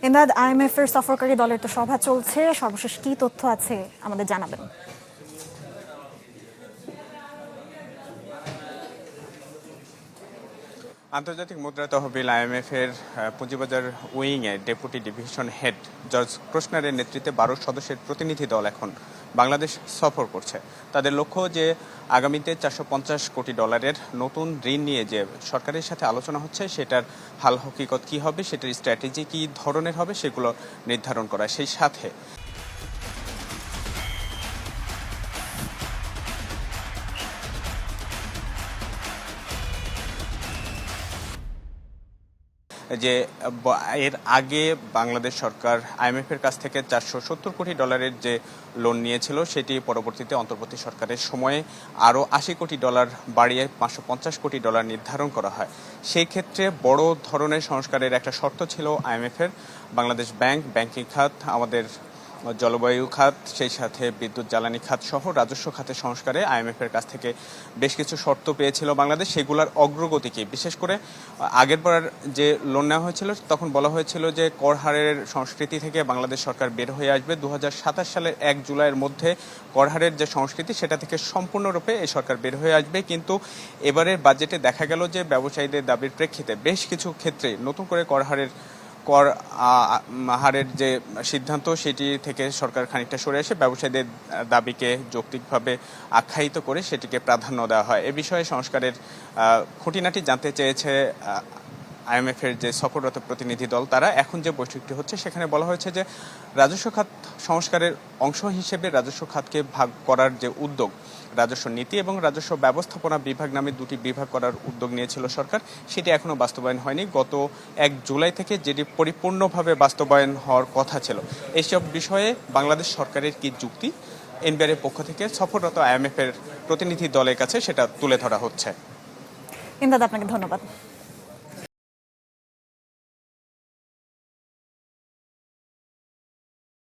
Imdad, IMF এর সফরকারী দলের তো সভা চলছে, সর্বশেষ কি তথ্য আছে আমাদের জানাবেন। আন্তর্জাতিক মুদ্রা তহবিল আইএমএফ এর পুঁজিবাজার উইং এর ডেপুটি ডিভিশন হেড জর্জ ক্রোশনারের নেতৃত্বে 12 সদস্যের প্রতিনিধি দল এখন বাংলাদেশ সফর করছে। তাদের লক্ষ্য যে আগামীতে 450 কোটি ডলারের নতুন ঋণ নিয়ে যে সরকারের সাথে আলোচনা হচ্ছে সেটার হাল হকিকত কি হবে, সেটার স্ট্র্যাটেজি কি ধরনের হবে সেগুলো নির্ধারণ করা। সেই সাথে যে এর আগে বাংলাদেশ সরকার আইএমএফ এর কাছ থেকে 470 কোটি ডলারের যে লোন নিয়েছিল সেটি পরবর্তীতে অন্তর্বর্তী সরকারের সময়ে আরও 80 কোটি ডলার বাড়িয়ে 550 কোটি ডলার নির্ধারণ করা হয়। সেই ক্ষেত্রে বড় ধরনের সংস্কারের একটা শর্ত ছিল আইএমএফ এর। বাংলাদেশ ব্যাংকিং খাত, আমাদের জলবায়ু খাত, সেই সাথে বিদ্যুৎ জ্বালানি খাত সহ রাজস্ব খাতের সংস্কারে আইএমএফ এর কাছ থেকে বেশ কিছু শর্ত পেয়েছিল বাংলাদেশ। সেগুলোর অগ্রগতি কি, বিশেষ করে আগেরবার যে লোন নেওয়া হয়েছিল তখন বলা হয়েছিল যে কর হারের সংস্কৃতি থেকে বাংলাদেশ সরকার বের হয়ে আসবে 2027 সালের 1 জুলাইয়ের মধ্যে। কর হারের যে সংস্কৃতি সেটা থেকে সম্পূর্ণরূপে এই সরকার বের হয়ে আসবে, কিন্তু এবারের বাজেটে দেখা গেল যে ব্যবসায়ীদের দাবির প্রেক্ষিতে বেশ কিছু ক্ষেত্রে নতুন করে কর হারের যে সিদ্ধান্ত সেটি থেকে সরকার খানিকটা সরে এসে ব্যবসায়ীদের দাবিকে যৌক্তিকভাবে আখ্যায়িত করে সেটিকে প্রাধান্য দেওয়া হয়। এ বিষয়ে সংস্কারের খুঁটিনাটি জানতে চেয়েছে আইএমএফ এর যে সফররত প্রতিনিধি দল। তারা এখন যে বৈঠকটি হচ্ছে সেখানে বলা হয়েছে যে রাজস্ব খাত সংস্কারের অংশ হিসেবে রাজস্ব খাতকে ভাগ করার যে উদ্যোগ, রাজস্ব নীতি এবং রাজস্ব ব্যবস্থাপনা বিভাগ নামে দুটি বিভাগ করার উদ্যোগ নিয়েছিল সরকার, সেটি এখনো বাস্তবায়ন হয়নি। গত 1 জুলাই থেকে যেটি পরিপূর্ণভাবে বাস্তবায়ন হওয়ার কথা ছিল। এইসব বিষয়ে বাংলাদেশ সরকারের কি যুক্তি, এনবিআর এর পক্ষ থেকে সফররত আইএমএফ এর প্রতিনিধি দলের কাছে সেটা তুলে ধরা হচ্ছে। ইমদাদ, আপনাকে ধন্যবাদ।